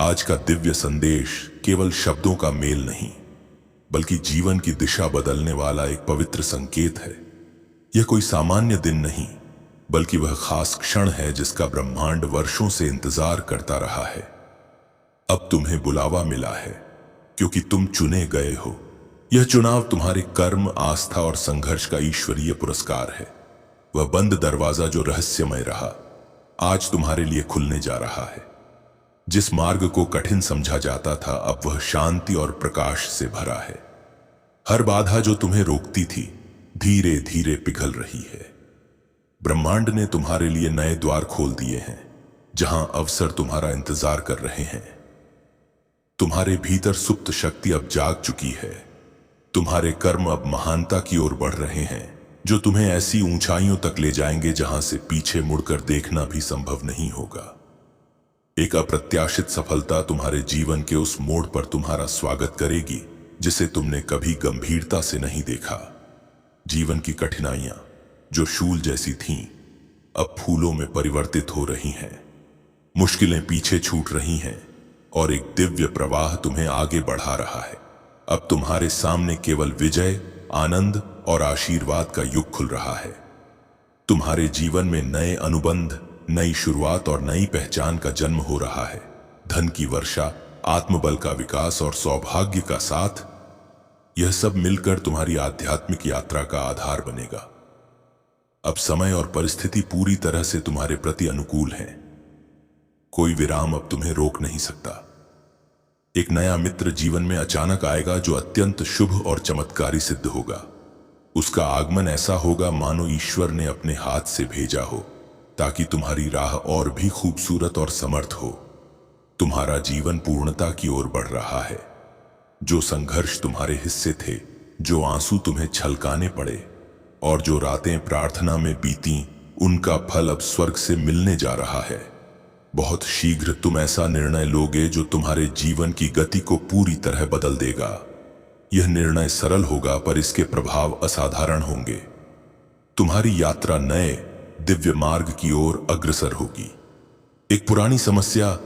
आज का दिव्य संदेश केवल शब्दों का मेल नहीं, बल्कि जीवन की दिशा बदलने वाला एक पवित्र संकेत है। यह कोई सामान्य दिन नहीं, बल्कि वह खास क्षण है जिसका ब्रह्मांड वर्षों से इंतजार करता रहा है। अब तुम्हें बुलावा मिला है, क्योंकि तुम चुने गए हो। यह चुनाव तुम्हारे कर्म, आस्था और संघर्ष का ईश्वरीय पुरस्कार है। वह बंद दरवाजा जो रहस्यमय रहा, आज तुम्हारे लिए खुलने जा रहा है। जिस मार्ग को कठिन समझा जाता था, अब वह शांति और प्रकाश से भरा है। हर बाधा जो तुम्हें रोकती थी, धीरे धीरे पिघल रही है। ब्रह्मांड ने तुम्हारे लिए नए द्वार खोल दिए हैं, जहां अवसर तुम्हारा इंतजार कर रहे हैं। तुम्हारे भीतर सुप्त शक्ति अब जाग चुकी है। तुम्हारे कर्म अब महानता की ओर बढ़ रहे हैं, जो तुम्हें ऐसी ऊंचाइयों तक ले जाएंगे जहां से पीछे मुड़कर देखना भी संभव नहीं होगा। एक अप्रत्याशित सफलता तुम्हारे जीवन के उस मोड़ पर तुम्हारा स्वागत करेगी, जिसे तुमने कभी गंभीरता से नहीं देखा। जीवन की कठिनाइयां, जो शूल जैसी थीं, अब फूलों में परिवर्तित हो रही हैं। मुश्किलें पीछे छूट रही हैं और एक दिव्य प्रवाह तुम्हें आगे बढ़ा रहा है। अब तुम्हारे सामने केवल विजय, आनंद और आशीर्वाद का युग खुल रहा है। तुम्हारे जीवन में नए अनुबंध, नई शुरुआत और नई पहचान का जन्म हो रहा है। धन की वर्षा, आत्मबल का विकास और सौभाग्य का साथ, यह सब मिलकर तुम्हारी आध्यात्मिक यात्रा का आधार बनेगा। अब समय और परिस्थिति पूरी तरह से तुम्हारे प्रति अनुकूल हैं। कोई विराम अब तुम्हें रोक नहीं सकता। एक नया मित्र जीवन में अचानक आएगा, जो अत्यंत शुभ और चमत्कारी सिद्ध होगा। उसका आगमन ऐसा होगा मानो ईश्वर ने अपने हाथ से भेजा हो, ताकि तुम्हारी राह और भी खूबसूरत और समर्थ हो। तुम्हारा जीवन पूर्णता की ओर बढ़ रहा है। जो संघर्ष तुम्हारे हिस्से थे, जो आंसू तुम्हें छलकाने पड़े और जो रातें प्रार्थना में बीती, उनका फल अब स्वर्ग से मिलने जा रहा है। बहुत शीघ्र तुम ऐसा निर्णय लोगे जो तुम्हारे जीवन की गति को पूरी तरह बदल देगा। यह निर्णय सरल होगा, पर इसके प्रभाव असाधारण होंगे। तुम्हारी यात्रा नए दिव्य मार्ग की ओर अग्रसर होगी। एक पुरानी समस्या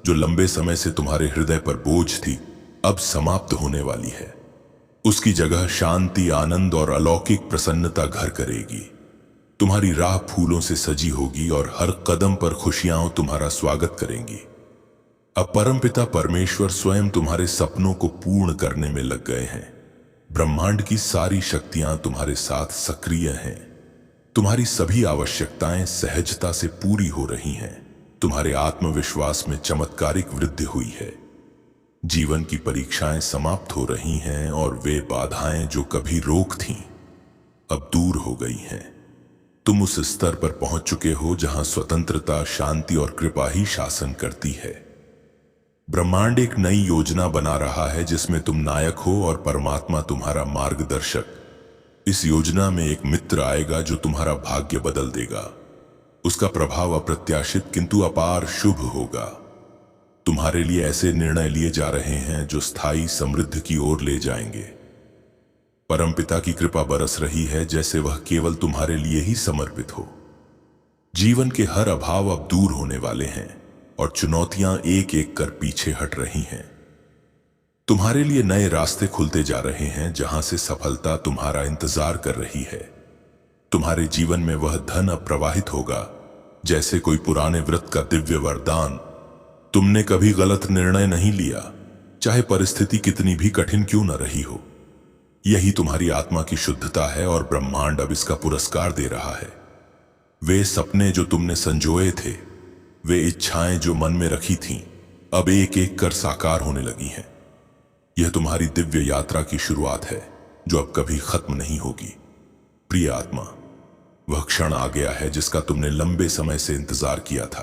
जो लंबे समय से तुम्हारे हृदय पर बोझ थी, अब समाप्त होने वाली है। उसकी जगह शांति, आनंद और अलौकिक प्रसन्नता घर करेगी। तुम्हारी राह फूलों से सजी होगी और हर कदम पर खुशियां तुम्हारा स्वागत करेंगी। अब परमपिता परमेश्वर स्वयं तुम्हारे सपनों को पूर्ण करने में लग गए हैं। ब्रह्मांड की सारी शक्तियां तुम्हारे साथ सक्रिय हैं। तुम्हारी सभी आवश्यकताएं सहजता से पूरी हो रही हैं। तुम्हारे आत्मविश्वास में चमत्कारिक वृद्धि हुई है। जीवन की परीक्षाएं समाप्त हो रही हैं और वे बाधाएं जो कभी रोक थीं, अब दूर हो गई हैं। तुम उस स्तर पर पहुंच चुके हो जहां स्वतंत्रता, शांति और कृपा ही शासन करती है। ब्रह्मांड एक नई योजना बना रहा है, जिसमें तुम नायक हो और परमात्मा तुम्हारा मार्गदर्शक। इस योजना में एक मित्र आएगा जो तुम्हारा भाग्य बदल देगा। उसका प्रभाव अप्रत्याशित किंतु अपार शुभ होगा। तुम्हारे लिए ऐसे निर्णय लिए जा रहे हैं जो स्थायी समृद्धि की ओर ले जाएंगे। परमपिता की कृपा बरस रही है, जैसे वह केवल तुम्हारे लिए ही समर्पित हो। जीवन के हर अभाव अब दूर होने वाले हैं और चुनौतियां एक एक कर पीछे हट रही हैं। तुम्हारे लिए नए रास्ते खुलते जा रहे हैं, जहां से सफलता तुम्हारा इंतजार कर रही है। तुम्हारे जीवन में वह धन अब प्रवाहित होगा, जैसे कोई पुराने व्रत का दिव्य वरदान। तुमने कभी गलत निर्णय नहीं लिया, चाहे परिस्थिति कितनी भी कठिन क्यों न रही हो। यही तुम्हारी आत्मा की शुद्धता है और ब्रह्मांड अब इसका पुरस्कार दे रहा है। वे सपने जो तुमने संजोए थे, वे इच्छाएं जो मन में रखी थीं, अब एक एक कर साकार होने लगी हैं। यह तुम्हारी दिव्य यात्रा की शुरुआत है, जो अब कभी खत्म नहीं होगी। प्रिय आत्मा, वह क्षण आ गया है जिसका तुमने लंबे समय से इंतजार किया था।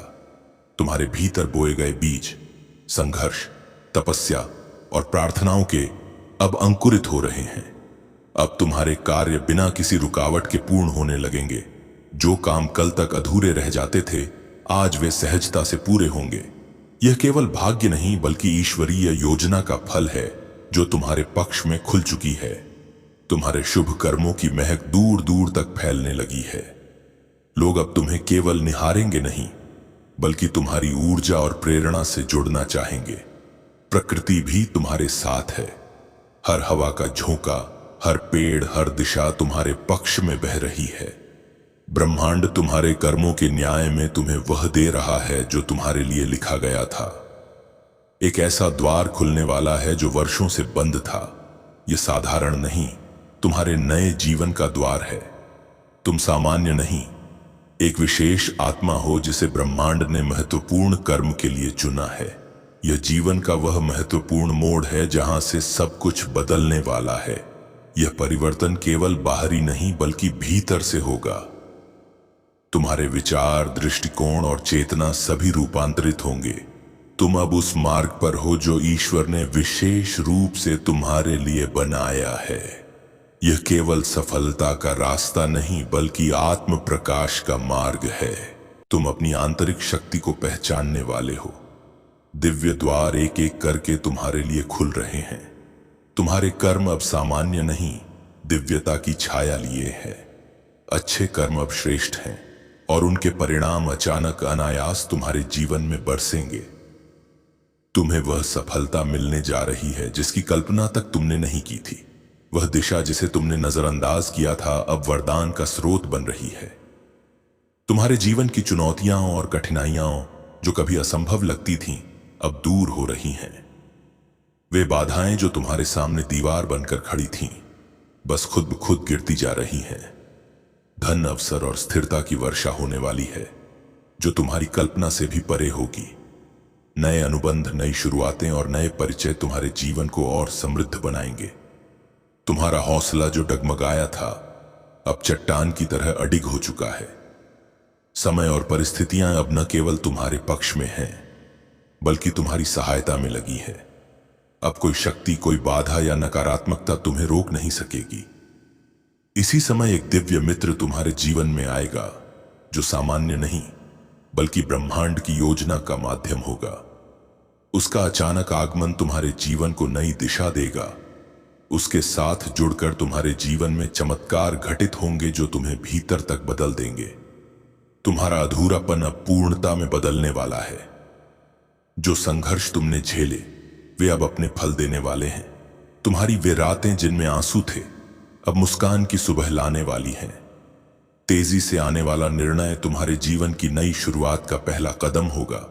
तुम्हारे भीतर बोए गए बीज, संघर्ष, तपस्या और प्रार्थनाओं के अब अंकुरित हो रहे हैं। अब तुम्हारे कार्य बिना किसी रुकावट के पूर्ण होने लगेंगे। जो काम कल तक अधूरे रह जाते थे, आज वे सहजता से पूरे होंगे। यह केवल भाग्य नहीं, बल्कि ईश्वरीय योजना का फल है जो तुम्हारे पक्ष में खुल चुकी है। तुम्हारे शुभ कर्मों की महक दूर दूर तक फैलने लगी है। लोग अब तुम्हें केवल निहारेंगे नहीं, बल्कि तुम्हारी ऊर्जा और प्रेरणा से जुड़ना चाहेंगे। प्रकृति भी तुम्हारे साथ है। हर हवा का झोंका, हर पेड़, हर दिशा तुम्हारे पक्ष में बह रही है। ब्रह्मांड तुम्हारे कर्मों के न्याय में तुम्हें वह दे रहा है जो तुम्हारे लिए लिखा गया था। एक ऐसा द्वार खुलने वाला है जो वर्षों से बंद था। यह साधारण नहीं, तुम्हारे नए जीवन का द्वार है। तुम सामान्य नहीं, एक विशेष आत्मा हो जिसे ब्रह्मांड ने महत्वपूर्ण कर्म के लिए चुना है। यह जीवन का वह महत्वपूर्ण मोड़ है जहां से सब कुछ बदलने वाला है। यह परिवर्तन केवल बाहरी नहीं बल्कि भीतर से होगा। तुम्हारे विचार, दृष्टिकोण और चेतना सभी रूपांतरित होंगे। तुम अब उस मार्ग पर हो जो ईश्वर ने विशेष रूप से तुम्हारे लिए बनाया है। यह केवल सफलता का रास्ता नहीं बल्कि आत्म प्रकाश का मार्ग है। तुम अपनी आंतरिक शक्ति को पहचानने वाले हो। दिव्य द्वार एक एक करके तुम्हारे लिए खुल रहे हैं। तुम्हारे कर्म अब सामान्य नहीं, दिव्यता की छाया लिए हैं। अच्छे कर्म अब श्रेष्ठ हैं और उनके परिणाम अचानक अनायास तुम्हारे जीवन में बरसेंगे। तुम्हें वह सफलता मिलने जा रही है जिसकी कल्पना तक तुमने नहीं की थी। वह दिशा जिसे तुमने नजरअंदाज किया था अब वरदान का स्रोत बन रही है। तुम्हारे जीवन की चुनौतियां और कठिनाइयां जो कभी असंभव लगती थीं, अब दूर हो रही हैं। वे बाधाएं जो तुम्हारे सामने दीवार बनकर खड़ी थीं, बस खुद ब खुद गिरती जा रही हैं। धन, अवसर और स्थिरता की वर्षा होने वाली है जो तुम्हारी कल्पना से भी परे होगी। नए अनुबंध, नई शुरुआतें और नए परिचय तुम्हारे जीवन को और समृद्ध बनाएंगे। तुम्हारा हौसला जो डगमगाया था अब चट्टान की तरह अडिग हो चुका है। समय और परिस्थितियां अब न केवल तुम्हारे पक्ष में हैं बल्कि तुम्हारी सहायता में लगी है। अब कोई शक्ति, कोई बाधा या नकारात्मकता तुम्हें रोक नहीं सकेगी। इसी समय एक दिव्य मित्र तुम्हारे जीवन में आएगा जो सामान्य नहीं बल्कि ब्रह्मांड की योजना का माध्यम होगा। उसका अचानक आगमन तुम्हारे जीवन को नई दिशा देगा। उसके साथ जुड़कर तुम्हारे जीवन में चमत्कार घटित होंगे जो तुम्हें भीतर तक बदल देंगे। तुम्हारा अधूरापन अब पूर्णता में बदलने वाला है। जो संघर्ष तुमने झेले वे अब अपने फल देने वाले हैं। तुम्हारी वे रातें जिनमें आंसू थे अब मुस्कान की सुबह लाने वाली हैं। तेजी से आने वाला निर्णय तुम्हारे जीवन की नई शुरुआत का पहला कदम होगा।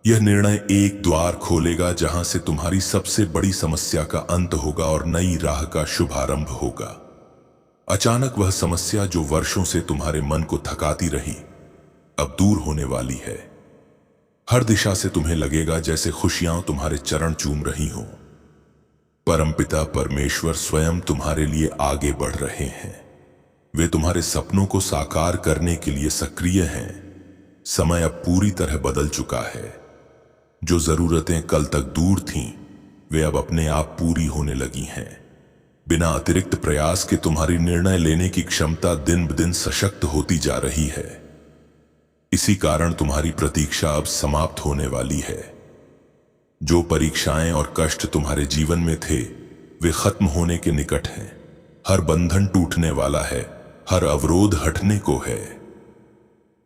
यह निर्णय एक द्वार खोलेगा जहां से तुम्हारी सबसे बड़ी समस्या का अंत होगा और नई राह का शुभारंभ होगा। अचानक वह समस्या जो वर्षों से तुम्हारे मन को थकाती रही अब दूर होने वाली है। हर दिशा से तुम्हें लगेगा जैसे खुशियां तुम्हारे चरण चूम रही हों। परमपिता परमेश्वर स्वयं तुम्हारे लिए आगे बढ़ रहे हैं। वे तुम्हारे सपनों को साकार करने के लिए सक्रिय हैं। समय अब पूरी तरह बदल चुका है। जो जरूरतें कल तक दूर थीं, वे अब अपने आप पूरी होने लगी हैं। बिना अतिरिक्त प्रयास के तुम्हारी निर्णय लेने की क्षमता दिन ब दिन सशक्त होती जा रही है। इसी कारण तुम्हारी प्रतीक्षा अब समाप्त होने वाली है। जो परीक्षाएं और कष्ट तुम्हारे जीवन में थे, वे खत्म होने के निकट हैं। हर बंधन टूटने वाला है, हर अवरोध हटने को है।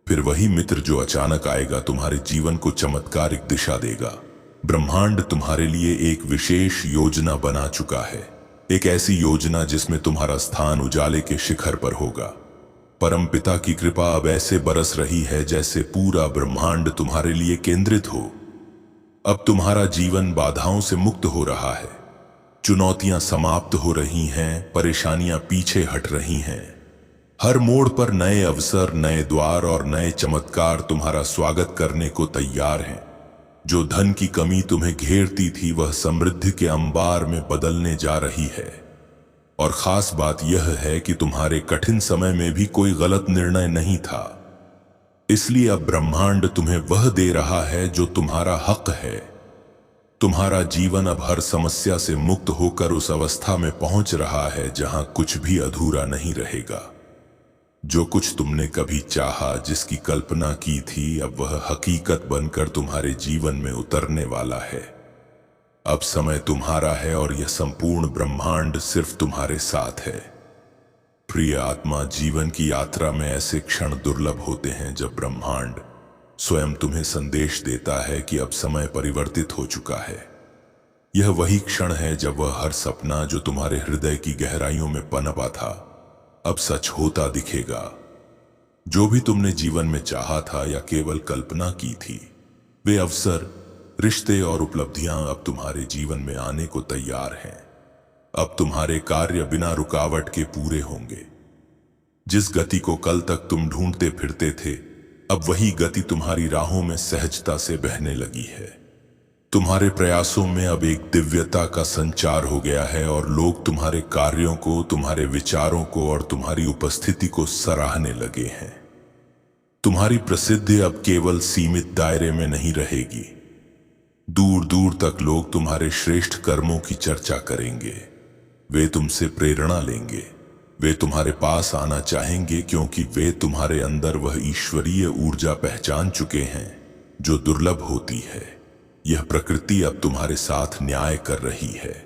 फिर वही मित्र जो अचानक आएगा तुम्हारे जीवन को चमत्कारिक दिशा देगा। ब्रह्मांड तुम्हारे लिए एक विशेष योजना बना चुका है। एक ऐसी योजना जिसमें तुम्हारा स्थान उजाले के शिखर पर होगा। परमपिता की कृपा अब ऐसे बरस रही है जैसे पूरा ब्रह्मांड तुम्हारे लिए केंद्रित हो। अब तुम्हारा जीवन बाधाओं से मुक्त हो रहा है। चुनौतियां समाप्त हो रही हैं, परेशानियां पीछे हट रही हैं। हर मोड़ पर नए अवसर, नए द्वार और नए चमत्कार तुम्हारा स्वागत करने को तैयार हैं। जो धन की कमी तुम्हें घेरती थी वह समृद्धि के अंबार में बदलने जा रही है। और खास बात यह है कि तुम्हारे कठिन समय में भी कोई गलत निर्णय नहीं था। इसलिए अब ब्रह्मांड तुम्हें वह दे रहा है जो तुम्हारा हक है। तुम्हारा जीवन अब हर समस्या से मुक्त होकर उस अवस्था में पहुंच रहा है जहां कुछ भी अधूरा नहीं रहेगा। जो कुछ तुमने कभी चाहा, जिसकी कल्पना की थी, अब वह हकीकत बनकर तुम्हारे जीवन में उतरने वाला है। अब समय तुम्हारा है और यह संपूर्ण ब्रह्मांड सिर्फ तुम्हारे साथ है। प्रिय आत्मा, जीवन की यात्रा में ऐसे क्षण दुर्लभ होते हैं जब ब्रह्मांड स्वयं तुम्हें संदेश देता है कि अब समय परिवर्तित हो चुका है। यह वही क्षण है जब वह हर सपना जो तुम्हारे हृदय की गहराइयों में पनपा था, अब सच होता दिखेगा। जो भी तुमने जीवन में चाहा था या केवल कल्पना की थी, वे अवसर, रिश्ते और उपलब्धियां अब तुम्हारे जीवन में आने को तैयार हैं। अब तुम्हारे कार्य बिना रुकावट के पूरे होंगे। जिस गति को कल तक तुम ढूंढते फिरते थे, अब वही गति तुम्हारी राहों में सहजता से बहने लगी है। तुम्हारे प्रयासों में अब एक दिव्यता का संचार हो गया है और लोग तुम्हारे कार्यों को, तुम्हारे विचारों को और तुम्हारी उपस्थिति को सराहने लगे हैं। तुम्हारी प्रसिद्धि अब केवल सीमित दायरे में नहीं रहेगी। दूर दूर तक लोग तुम्हारे श्रेष्ठ कर्मों की चर्चा करेंगे। वे तुमसे प्रेरणा लेंगे। वे तुम्हारे पास आना चाहेंगे क्योंकि वे तुम्हारे अंदर वह ईश्वरीय ऊर्जा पहचान चुके हैं जो दुर्लभ होती है। यह प्रकृति अब तुम्हारे साथ न्याय कर रही है।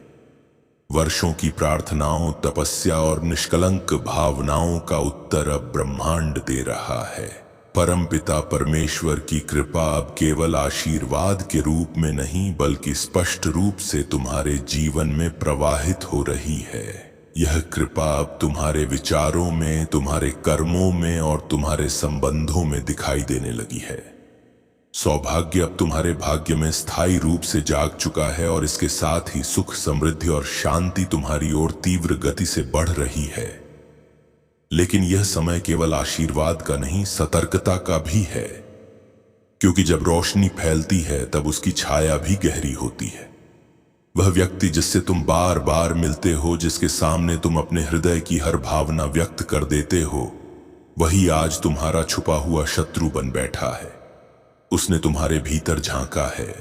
वर्षों की प्रार्थनाओं, तपस्या और निष्कलंक भावनाओं का उत्तर अब ब्रह्मांड दे रहा है। परमपिता परमेश्वर की कृपा अब केवल आशीर्वाद के रूप में नहीं बल्कि स्पष्ट रूप से तुम्हारे जीवन में प्रवाहित हो रही है। यह कृपा अब तुम्हारे विचारों में, तुम्हारे कर्मों में और तुम्हारे संबंधों में दिखाई देने लगी है। सौभाग्य अब तुम्हारे भाग्य में स्थायी रूप से जाग चुका है और इसके साथ ही सुख, समृद्धि और शांति तुम्हारी ओर तीव्र गति से बढ़ रही है। लेकिन यह समय केवल आशीर्वाद का नहीं, सतर्कता का भी है, क्योंकि जब रोशनी फैलती है तब उसकी छाया भी गहरी होती है। वह व्यक्ति जिससे तुम बार बार मिलते हो, जिसके सामने तुम अपने हृदय की हर भावना व्यक्त कर देते हो, वही आज तुम्हारा छुपा हुआ शत्रु बन बैठा है। उसने तुम्हारे भीतर झांका है,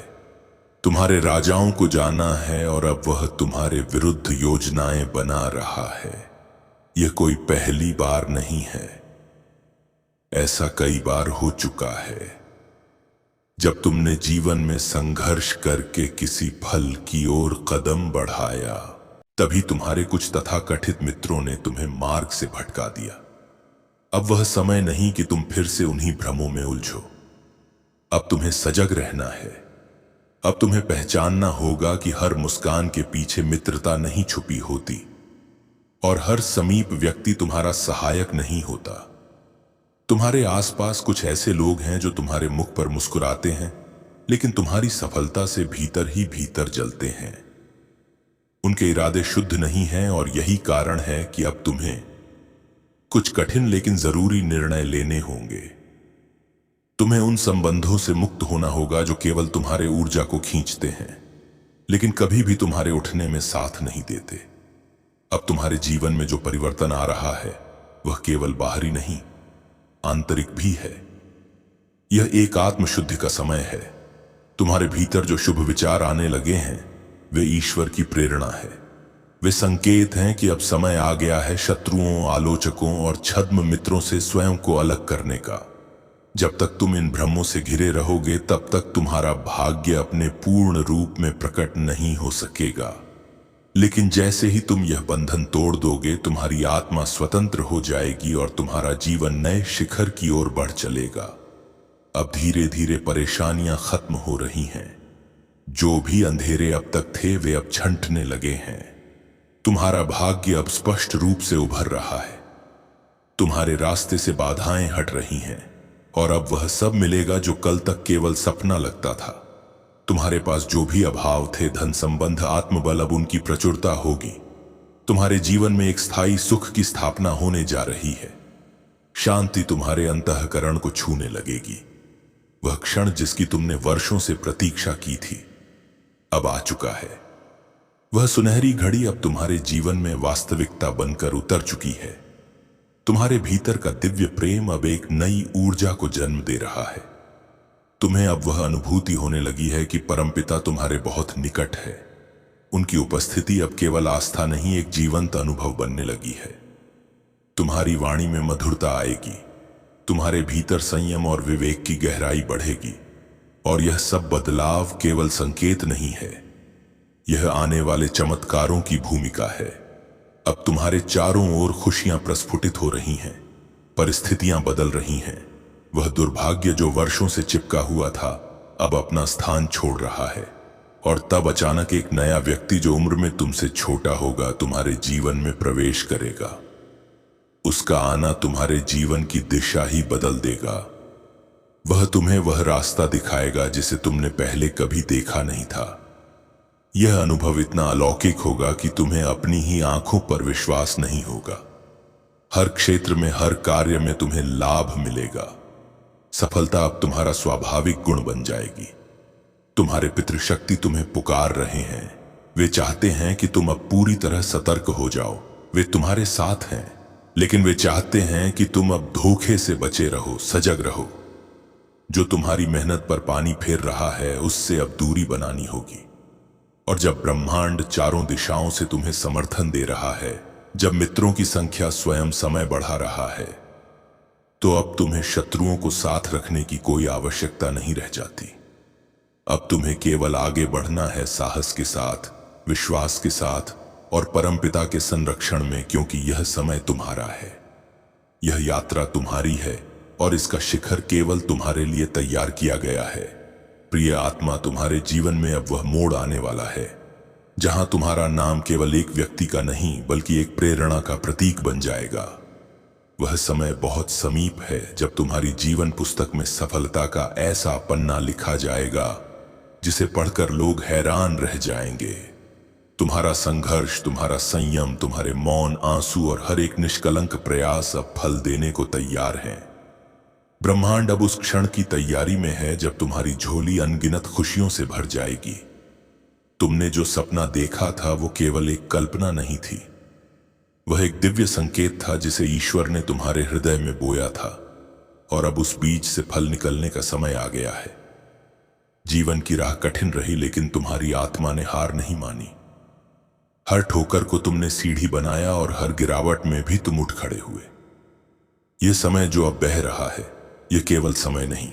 तुम्हारे राजाओं को जाना है और अब वह तुम्हारे विरुद्ध योजनाएं बना रहा है। यह कोई पहली बार नहीं है, ऐसा कई बार हो चुका है। जब तुमने जीवन में संघर्ष करके किसी फल की ओर कदम बढ़ाया, तभी तुम्हारे कुछ तथाकथित मित्रों ने तुम्हें मार्ग से भटका दिया। अब वह समय नहीं कि तुम फिर से उन्हीं भ्रमों में उलझो। अब तुम्हें सजग रहना है। अब तुम्हें पहचानना होगा कि हर मुस्कान के पीछे मित्रता नहीं छुपी होती और हर समीप व्यक्ति तुम्हारा सहायक नहीं होता। तुम्हारे आसपास कुछ ऐसे लोग हैं जो तुम्हारे मुख पर मुस्कुराते हैं, लेकिन तुम्हारी सफलता से भीतर ही भीतर जलते हैं। उनके इरादे शुद्ध नहीं हैं और यही कारण है कि अब तुम्हें कुछ कठिन लेकिन जरूरी निर्णय लेने होंगे। तुम्हें उन संबंधों से मुक्त होना होगा जो केवल तुम्हारे ऊर्जा को खींचते हैं, लेकिन कभी भी तुम्हारे उठने में साथ नहीं देते। अब तुम्हारे जीवन में जो परिवर्तन आ रहा है, वह केवल बाहरी नहीं, आंतरिक भी है। यह एक आत्मशुद्धि का समय है। तुम्हारे भीतर जो शुभ विचार आने लगे हैं, वे ईश्वर की प्रेरणा है। वे संकेत हैं कि अब समय आ गया है शत्रुओं, आलोचकों और छद्म मित्रों से स्वयं को अलग करने का। जब तक तुम इन भ्रमों से घिरे रहोगे, तब तक तुम्हारा भाग्य अपने पूर्ण रूप में प्रकट नहीं हो सकेगा। लेकिन जैसे ही तुम यह बंधन तोड़ दोगे, तुम्हारी आत्मा स्वतंत्र हो जाएगी और तुम्हारा जीवन नए शिखर की ओर बढ़ चलेगा। अब धीरे धीरे परेशानियां खत्म हो रही हैं। जो भी अंधेरे अब तक थे, वे अब छंटने लगे हैं। तुम्हारा भाग्य अब स्पष्ट रूप से उभर रहा है। तुम्हारे रास्ते से बाधाएं हट रही हैं और अब वह सब मिलेगा जो कल तक केवल सपना लगता था। तुम्हारे पास जो भी अभाव थे, धन, संबंध, आत्मबल, अब उनकी प्रचुरता होगी। तुम्हारे जीवन में एक स्थायी सुख की स्थापना होने जा रही है। शांति तुम्हारे अंतःकरण को छूने लगेगी। वह क्षण जिसकी तुमने वर्षों से प्रतीक्षा की थी, अब आ चुका है। वह सुनहरी घड़ी अब तुम्हारे जीवन में वास्तविकता बनकर उतर चुकी है। तुम्हारे भीतर का दिव्य प्रेम अब एक नई ऊर्जा को जन्म दे रहा है। तुम्हें अब वह अनुभूति होने लगी है कि परमपिता तुम्हारे बहुत निकट है। उनकी उपस्थिति अब केवल आस्था नहीं, एक जीवंत अनुभव बनने लगी है। तुम्हारी वाणी में मधुरता आएगी, तुम्हारे भीतर संयम और विवेक की गहराई बढ़ेगी। और यह सब बदलाव केवल संकेत नहीं है, यह आने वाले चमत्कारों की भूमिका है। अब तुम्हारे चारों ओर खुशियां प्रस्फुटित हो रही हैं, परिस्थितियां बदल रही हैं, वह दुर्भाग्य जो वर्षों से चिपका हुआ था अब अपना स्थान छोड़ रहा है। और तब अचानक एक नया व्यक्ति जो उम्र में तुमसे छोटा होगा तुम्हारे जीवन में प्रवेश करेगा। उसका आना तुम्हारे जीवन की दिशा ही बदल देगा। वह तुम्हें वह रास्ता दिखाएगा जिसे तुमने पहले कभी देखा नहीं था। यह अनुभव इतना अलौकिक होगा कि तुम्हें अपनी ही आंखों पर विश्वास नहीं होगा। हर क्षेत्र में, हर कार्य में तुम्हें लाभ मिलेगा। सफलता अब तुम्हारा स्वाभाविक गुण बन जाएगी। तुम्हारे पितृशक्ति तुम्हें पुकार रहे हैं। वे चाहते हैं कि तुम अब पूरी तरह सतर्क हो जाओ। वे तुम्हारे साथ हैं, लेकिन वे चाहते हैं कि तुम अब धोखे से बचे रहो, सजग रहो। जो तुम्हारी मेहनत पर पानी फेर रहा है उससे अब दूरी बनानी होगी। और जब ब्रह्मांड चारों दिशाओं से तुम्हें समर्थन दे रहा है, जब मित्रों की संख्या स्वयं समय बढ़ा रहा है, तो अब तुम्हें शत्रुओं को साथ रखने की कोई आवश्यकता नहीं रह जाती। अब तुम्हें केवल आगे बढ़ना है, साहस के साथ, विश्वास के साथ और परमपिता के संरक्षण में, क्योंकि यह समय तुम्हारा है। यह यात्रा तुम्हारी है और इसका शिखर केवल तुम्हारे लिए तैयार किया गया है। प्रिय आत्मा, तुम्हारे जीवन में अब वह मोड़ आने वाला है जहां तुम्हारा नाम केवल एक व्यक्ति का नहीं बल्कि एक प्रेरणा का प्रतीक बन जाएगा। वह समय बहुत समीप है जब तुम्हारी जीवन पुस्तक में सफलता का ऐसा पन्ना लिखा जाएगा जिसे पढ़कर लोग हैरान रह जाएंगे। तुम्हारा संघर्ष, तुम्हारा संयम, तुम्हारे मौन, आंसू और हर एक निष्कलंक प्रयास अब फल देने को तैयार हैं। ब्रह्मांड अब उस क्षण की तैयारी में है जब तुम्हारी झोली अनगिनत खुशियों से भर जाएगी। तुमने जो सपना देखा था वो केवल एक कल्पना नहीं थी। वह एक दिव्य संकेत था जिसे ईश्वर ने तुम्हारे हृदय में बोया था, और अब उस बीज से फल निकलने का समय आ गया है। जीवन की राह कठिन रही, लेकिन तुम्हारी आत्मा ने हार नहीं मानी। हर ठोकर को तुमने सीढ़ी बनाया और हर गिरावट में भी तुम उठ खड़े हुए। यह समय जो अब बह रहा है, यह केवल समय नहीं,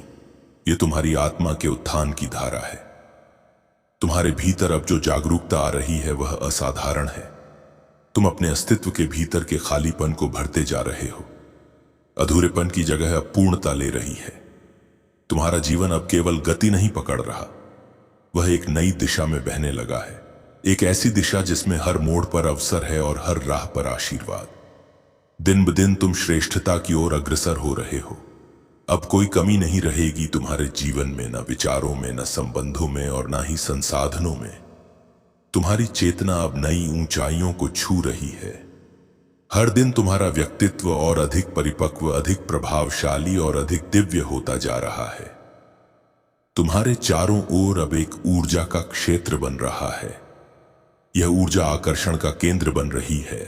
यह तुम्हारी आत्मा के उत्थान की धारा है। तुम्हारे भीतर अब जो जागरूकता आ रही है वह असाधारण है। तुम अपने अस्तित्व के भीतर के खालीपन को भरते जा रहे हो। अधूरेपन की जगह अब पूर्णता ले रही है। तुम्हारा जीवन अब केवल गति नहीं पकड़ रहा, वह एक नई दिशा में बहने लगा है। एक ऐसी दिशा जिसमें हर मोड़ पर अवसर है और हर राह पर आशीर्वाद। दिन ब दिन तुम श्रेष्ठता की ओर अग्रसर हो रहे हो। अब कोई कमी नहीं रहेगी तुम्हारे जीवन में, न विचारों में, न संबंधों में और न ही संसाधनों में। तुम्हारी चेतना अब नई ऊंचाइयों को छू रही है। हर दिन तुम्हारा व्यक्तित्व और अधिक परिपक्व, अधिक प्रभावशाली और अधिक दिव्य होता जा रहा है। तुम्हारे चारों ओर अब एक ऊर्जा का क्षेत्र बन रहा है। यह ऊर्जा आकर्षण का केंद्र बन रही है।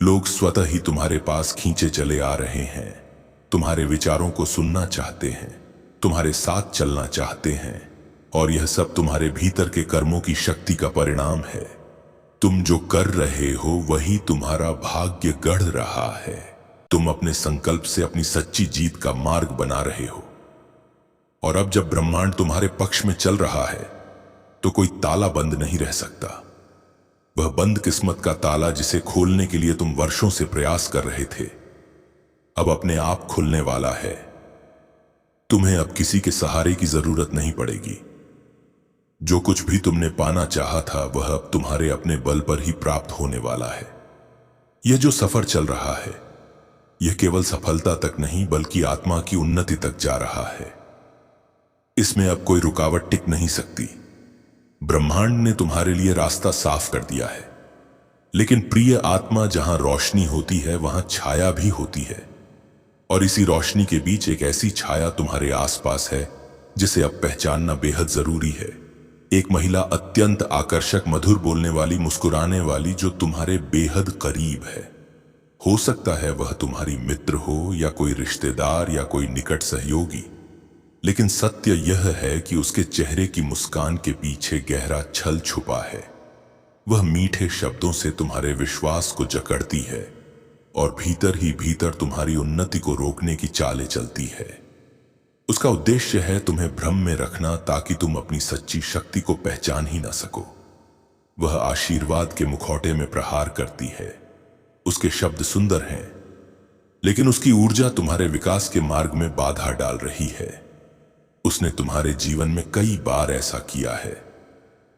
लोग स्वतः ही तुम्हारे पास खींचे चले आ रहे हैं। तुम्हारे विचारों को सुनना चाहते हैं, तुम्हारे साथ चलना चाहते हैं, और यह सब तुम्हारे भीतर के कर्मों की शक्ति का परिणाम है। तुम जो कर रहे हो वही तुम्हारा भाग्य गढ़ रहा है। तुम अपने संकल्प से अपनी सच्ची जीत का मार्ग बना रहे हो। और अब जब ब्रह्मांड तुम्हारे पक्ष में चल रहा है तो कोई ताला बंद नहीं रह सकता। वह बंद किस्मत का ताला जिसे खोलने के लिए तुम वर्षों से प्रयास कर रहे थे, अब अपने आप खुलने वाला है। तुम्हें अब किसी के सहारे की जरूरत नहीं पड़ेगी। जो कुछ भी तुमने पाना चाहा था वह अब तुम्हारे अपने बल पर ही प्राप्त होने वाला है। यह जो सफर चल रहा है यह केवल सफलता तक नहीं बल्कि आत्मा की उन्नति तक जा रहा है। इसमें अब कोई रुकावट टिक नहीं सकती। ब्रह्मांड ने तुम्हारे लिए रास्ता साफ कर दिया है। लेकिन प्रिय आत्मा, जहां रोशनी होती है वहां छाया भी होती है, और इसी रोशनी के बीच एक ऐसी छाया तुम्हारे आसपास है जिसे अब पहचानना बेहद जरूरी है। एक महिला, अत्यंत आकर्षक, मधुर बोलने वाली, मुस्कुराने वाली, जो तुम्हारे बेहद करीब है। हो सकता है वह तुम्हारी मित्र हो या कोई रिश्तेदार या कोई निकट सहयोगी, लेकिन सत्य यह है कि उसके चेहरे की मुस्कान के पीछे गहरा छल छुपा है। वह मीठे शब्दों से तुम्हारे विश्वास को जकड़ती है और भीतर ही भीतर तुम्हारी उन्नति को रोकने की चालें चलती है। उसका उद्देश्य है तुम्हें भ्रम में रखना ताकि तुम अपनी सच्ची शक्ति को पहचान ही ना सको। वह आशीर्वाद के मुखौटे में प्रहार करती है। उसके शब्द सुंदर हैं, लेकिन उसकी ऊर्जा तुम्हारे विकास के मार्ग में बाधा डाल रही है। उसने तुम्हारे जीवन में कई बार ऐसा किया है,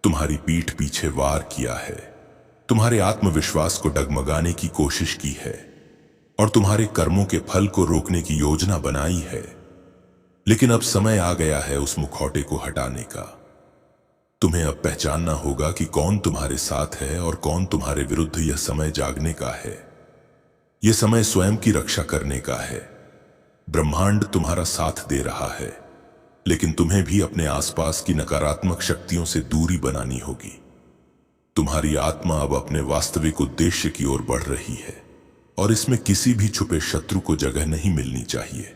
तुम्हारी पीठ पीछे वार किया है, तुम्हारे आत्मविश्वास को डगमगाने की कोशिश की है और तुम्हारे कर्मों के फल को रोकने की योजना बनाई है। लेकिन अब समय आ गया है उस मुखौटे को हटाने का। तुम्हें अब पहचानना होगा कि कौन तुम्हारे साथ है और कौन तुम्हारे विरुद्ध। यह समय जागने का है, यह समय स्वयं की रक्षा करने का है। ब्रह्मांड तुम्हारा साथ दे रहा है, लेकिन तुम्हें भी अपने आसपास की नकारात्मक शक्तियों से दूरी बनानी होगी। तुम्हारी आत्मा अब अपने वास्तविक उद्देश्य की ओर बढ़ रही है और इसमें किसी भी छुपे शत्रु को जगह नहीं मिलनी चाहिए।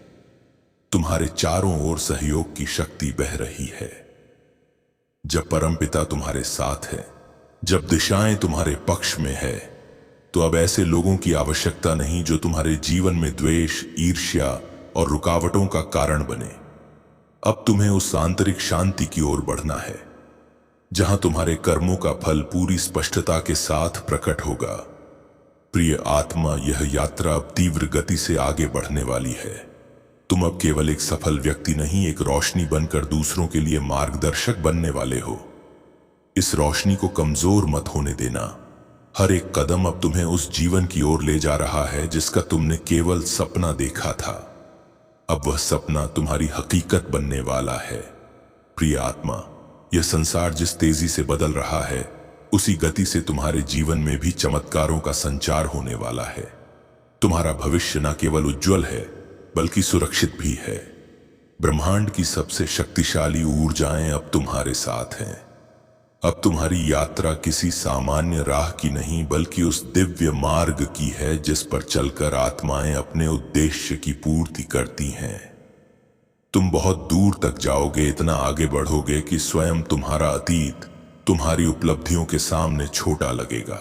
तुम्हारे चारों ओर सहयोग की शक्ति बह रही है। जब परमपिता तुम्हारे साथ है, जब दिशाएं तुम्हारे पक्ष में है, तो अब ऐसे लोगों की आवश्यकता नहीं जो तुम्हारे जीवन में द्वेष, ईर्ष्या और रुकावटों का कारण बने। अब तुम्हें उस आंतरिक शांति की ओर बढ़ना है जहां तुम्हारे कर्मों का फल पूरी स्पष्टता के साथ प्रकट होगा। प्रिय आत्मा, यह यात्रा अब तीव्र गति से आगे बढ़ने वाली है। तुम अब केवल एक सफल व्यक्ति नहीं, एक रोशनी बनकर दूसरों के लिए मार्गदर्शक बनने वाले हो। इस रोशनी को कमजोर मत होने देना। हर एक कदम अब तुम्हें उस जीवन की ओर ले जा रहा है जिसका तुमने केवल सपना देखा था। अब वह सपना तुम्हारी हकीकत बनने वाला है। प्रिय आत्मा, यह संसार जिस तेजी से बदल रहा है, उसी गति से तुम्हारे जीवन में भी चमत्कारों का संचार होने वाला है। तुम्हारा भविष्य न केवल उज्जवल है बल्कि सुरक्षित भी है। ब्रह्मांड की सबसे शक्तिशाली ऊर्जाएं अब तुम्हारे साथ हैं। अब तुम्हारी यात्रा किसी सामान्य राह की नहीं बल्कि उस दिव्य मार्ग की है जिस पर चलकर आत्माएं अपने उद्देश्य की पूर्ति करती हैं। तुम बहुत दूर तक जाओगे, इतना आगे बढ़ोगे कि स्वयं तुम्हारा अतीत तुम्हारी उपलब्धियों के सामने छोटा लगेगा।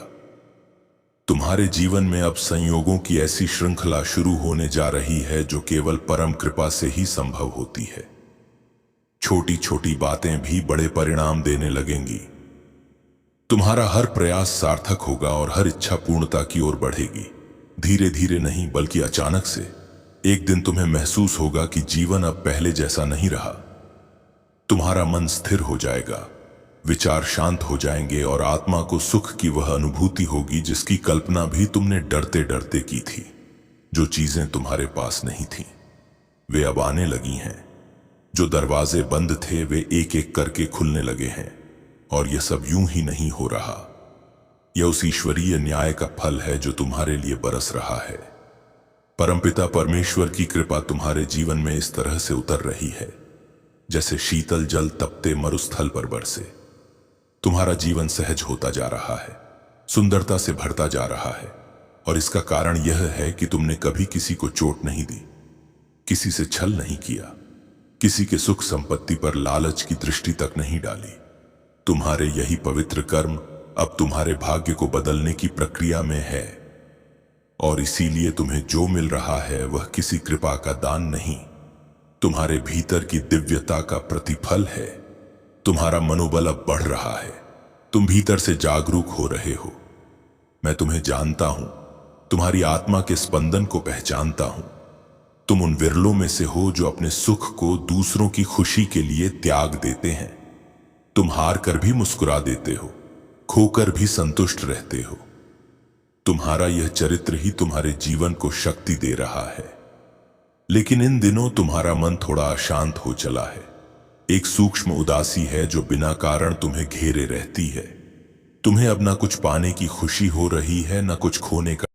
तुम्हारे जीवन में अब संयोगों की ऐसी श्रृंखला शुरू होने जा रही है जो केवल परम कृपा से ही संभव होती है। छोटी छोटी बातें भी बड़े परिणाम देने लगेंगी। तुम्हारा हर प्रयास सार्थक होगा और हर इच्छा पूर्णता की ओर बढ़ेगी। धीरे धीरे नहीं बल्कि अचानक से एक दिन तुम्हें महसूस होगा कि जीवन अब पहले जैसा नहीं रहा। तुम्हारा मन स्थिर हो जाएगा, विचार शांत हो जाएंगे और आत्मा को सुख की वह अनुभूति होगी जिसकी कल्पना भी तुमने डरते डरते की थी। जो चीजें तुम्हारे पास नहीं थीं, वे अब आने लगी हैं। जो दरवाजे बंद थे, वे एक एक करके खुलने लगे हैं। और यह सब यूं ही नहीं हो रहा। यह उस ईश्वरीय न्याय का फल है जो तुम्हारे लिए बरस रहा है। परमपिता परमेश्वर की कृपा तुम्हारे जीवन में इस तरह से उतर रही है जैसे शीतल जल तपते मरुस्थल पर बरसे। तुम्हारा जीवन सहज होता जा रहा है, सुंदरता से भरता जा रहा है। और इसका कारण यह है कि तुमने कभी किसी को चोट नहीं दी, किसी से छल नहीं किया, किसी के सुख संपत्ति पर लालच की दृष्टि तक नहीं डाली। तुम्हारे यही पवित्र कर्म अब तुम्हारे भाग्य को बदलने की प्रक्रिया में है। और इसीलिए तुम्हें जो मिल रहा है वह किसी कृपा का दान नहीं, तुम्हारे भीतर की दिव्यता का प्रतिफल है। तुम्हारा मनोबल अब बढ़ रहा है, तुम भीतर से जागरूक हो रहे हो। मैं तुम्हें जानता हूं, तुम्हारी आत्मा के स्पंदन को पहचानता हूं। तुम उन विरलों में से हो जो अपने सुख को दूसरों की खुशी के लिए त्याग देते हैं। तुम हार कर भी मुस्कुरा देते हो, खोकर भी संतुष्ट रहते हो। तुम्हारा यह चरित्र ही तुम्हारे जीवन को शक्ति दे रहा है। लेकिन इन दिनों तुम्हारा मन थोड़ा अशांत हो चला है। एक सूक्ष्म उदासी है जो बिना कारण तुम्हें घेरे रहती है। तुम्हें अब ना कुछ पाने की खुशी हो रही है, ना कुछ खोने का